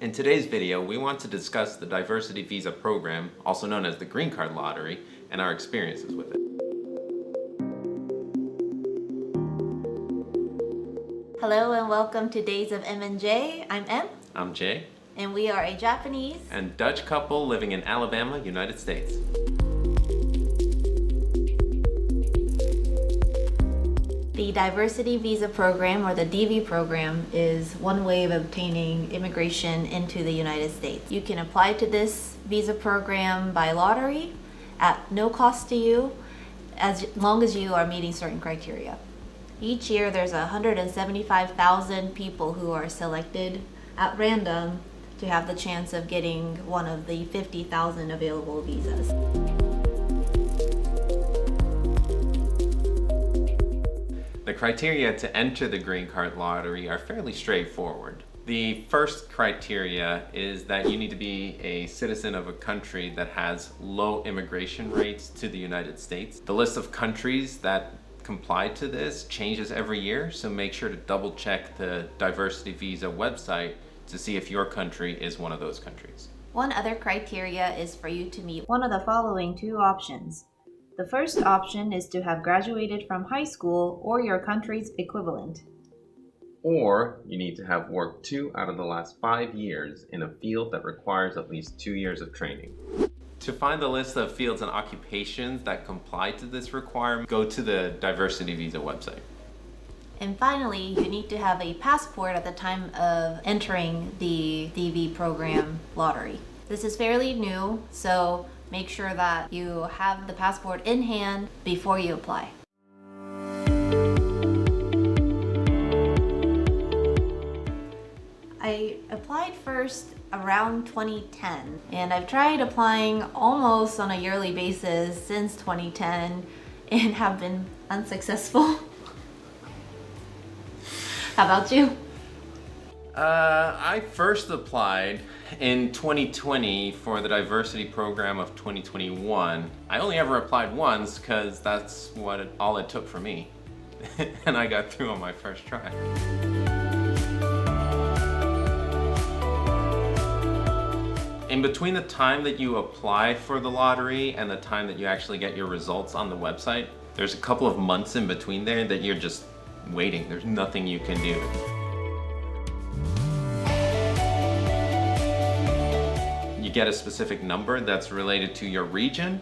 In today's video, we want to discuss the diversity visa program, also known as the Green Card Lottery, and our experiences with it. Hello and welcome to Days of M&J. I'm M. I'm Jay. And we are a Japanese and Dutch couple living in Alabama, United States. The Diversity Visa Program, or the DV program, is one way of obtaining immigration into the United States. You can apply to this visa program by lottery at no cost to you, as long as you are meeting certain criteria. Each year there's 175,000 people who are selected at random to have the chance of getting one of the 50,000 available visas. The criteria to enter the Green Card Lottery are fairly straightforward. The first criteria is that you need to be a citizen of a country that has low immigration rates to the United States. The list of countries that comply to this changes every year, so make sure to double check the Diversity Visa website to see if your country is one of those countries. One other criteria is for you to meet one of the following two options. The first option is to have graduated from high school or your country's equivalent. Or you need to have worked 2 out of the last 5 years in a field that requires at least 2 years of training. To find the list of fields and occupations that comply to this requirement, go to the Diversity Visa website. And finally, you need to have a passport at the time of entering the DV program lottery. This is fairly new, so make sure that you have the passport in hand before you apply. I applied first around 2010, and I've tried applying almost on a yearly basis since 2010 and have been unsuccessful. How about you? I first applied in 2020 for the diversity program of 2021. I only ever applied once because that's all it took for me. And I got through on my first try. In between the time that you apply for the lottery and the time that you actually get your results on the website, there's a couple of months in between there that you're just waiting. There's nothing you can do. You get a specific number that's related to your region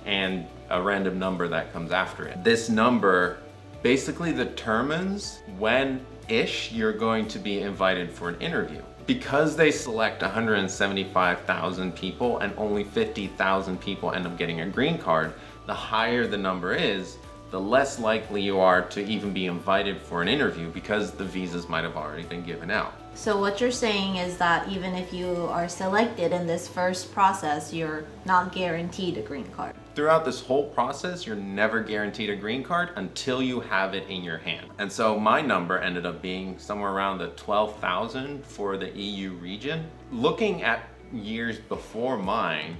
and a random number that comes after it. This number basically determines when-ish you're going to be invited for an interview. Because they select 175,000 people and only 50,000 people end up getting a green card, the higher the number is, the less likely you are to even be invited for an interview because the visas might have already been given out. So what you're saying is that even if you are selected in this first process, you're not guaranteed a green card. Throughout this whole process, you're never guaranteed a green card until you have it in your hand. And so my number ended up being somewhere around the 12,000 for the EU region. Looking at years before mine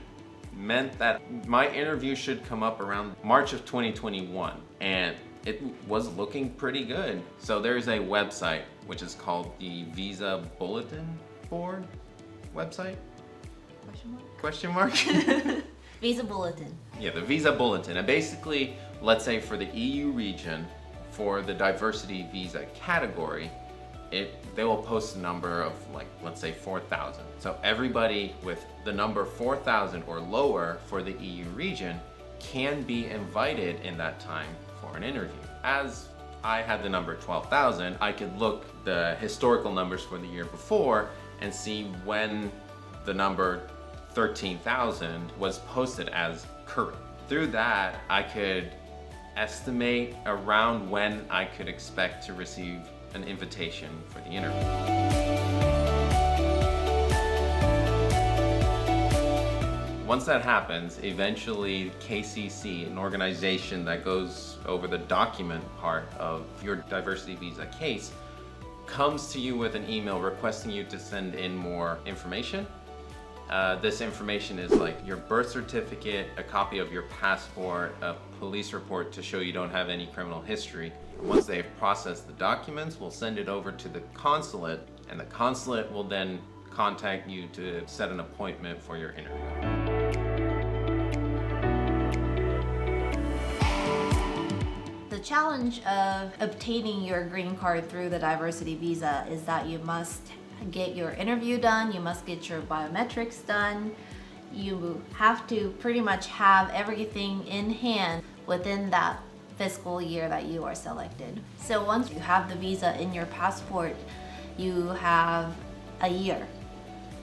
meant that my interview should come up around March of 2021, and it was looking pretty good. So there's a website which is called the Visa Bulletin Board website? Question mark? Visa Bulletin. Yeah, the Visa Bulletin. And basically, let's say for the EU region, for the diversity visa category, they will post a number of, like, let's say 4,000. So everybody with the number 4,000 or lower for the EU region can be invited in that time for an interview. As I had the number 12,000, I could look the historical numbers for the year before and see when the number 13,000 was posted as current. Through that, I could estimate around when I could expect to receive an invitation for the interview. Once that happens, eventually KCC, an organization that goes over the document part of your diversity visa case, comes to you with an email requesting you to send in more information. This information is like your birth certificate, a copy of your passport, a police report to show you don't have any criminal history. Once they've processed the documents, we'll send it over to the consulate, and the consulate will then contact you to set an appointment for your interview. The challenge of obtaining your green card through the diversity visa is that you must get your interview done, you must get your biometrics done, you have to pretty much have everything in hand within that fiscal year that you are selected. So once you have the visa in your passport, you have a year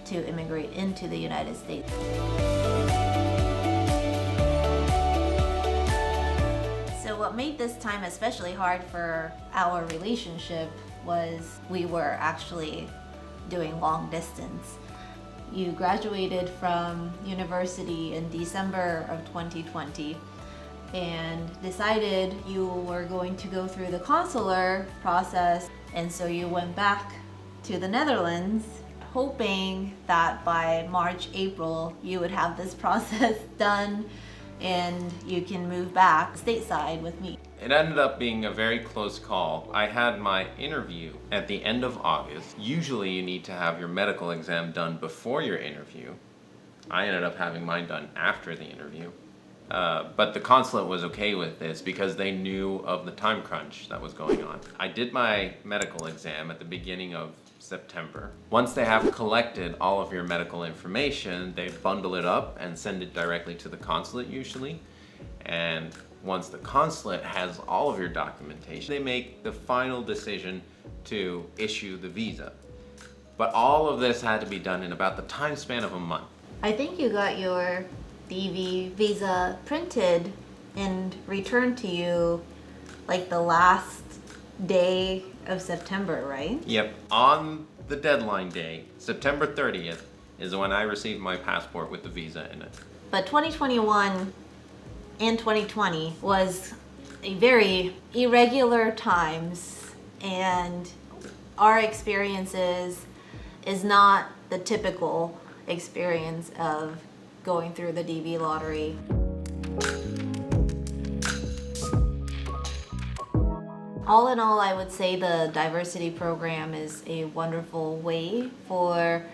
to immigrate into the United States. So what made this time especially hard for our relationship was we were actually doing long distance. You graduated from university in December of 2020 and decided you were going to go through the consular process, and so you went back to the Netherlands hoping that by March, April you would have this process done and you can move back stateside with me. It ended up being a very close call. I had my interview at the end of August. Usually you need to have your medical exam done before your interview. I ended up having mine done after the interview. But the consulate was okay with this because they knew of the time crunch that was going on. I did my medical exam at the beginning of September. Once they have collected all of your medical information, they bundle it up and send it directly to the consulate usually. And once the consulate has all of your documentation, they make the final decision to issue the visa. But all of this had to be done in about the time span of a month. I think you got your DV visa printed and returned to you like the last day of September, right? Yep, on the deadline day, September 30th, is when I received my passport with the visa in it. But 2021 and 2020 was a very irregular times, and our experiences is not the typical experience of going through the DV lottery. All in all, I would say the diversity program is a wonderful way for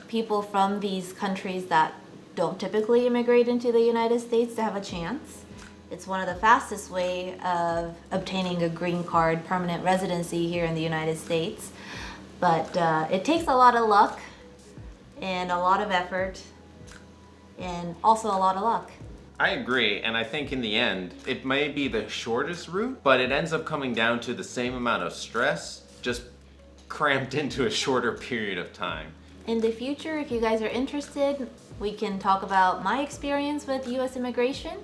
people from these countries that don't typically immigrate into the United States to have a chance. It's one of the fastest way of obtaining a green card permanent residency here in the United States. But it takes a lot of luck and a lot of effort and also a lot of luck. I agree, and I think in the end, it may be the shortest route, but it ends up coming down to the same amount of stress, just cramped into a shorter period of time. In the future, if you guys are interested, we can talk about my experience with US immigration.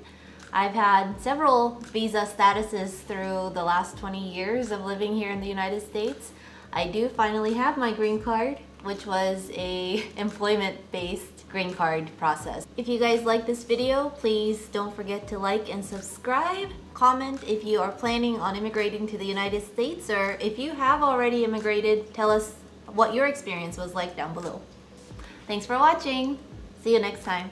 I've had several visa statuses through the last 20 years of living here in the United States. I do finally have my green card, which was a employment-based green card process. If you guys like this video, please don't forget to like and subscribe. Comment if you are planning on immigrating to the United States, or if you have already immigrated, tell us what your experience was like down below. Thanks for watching. See you next time.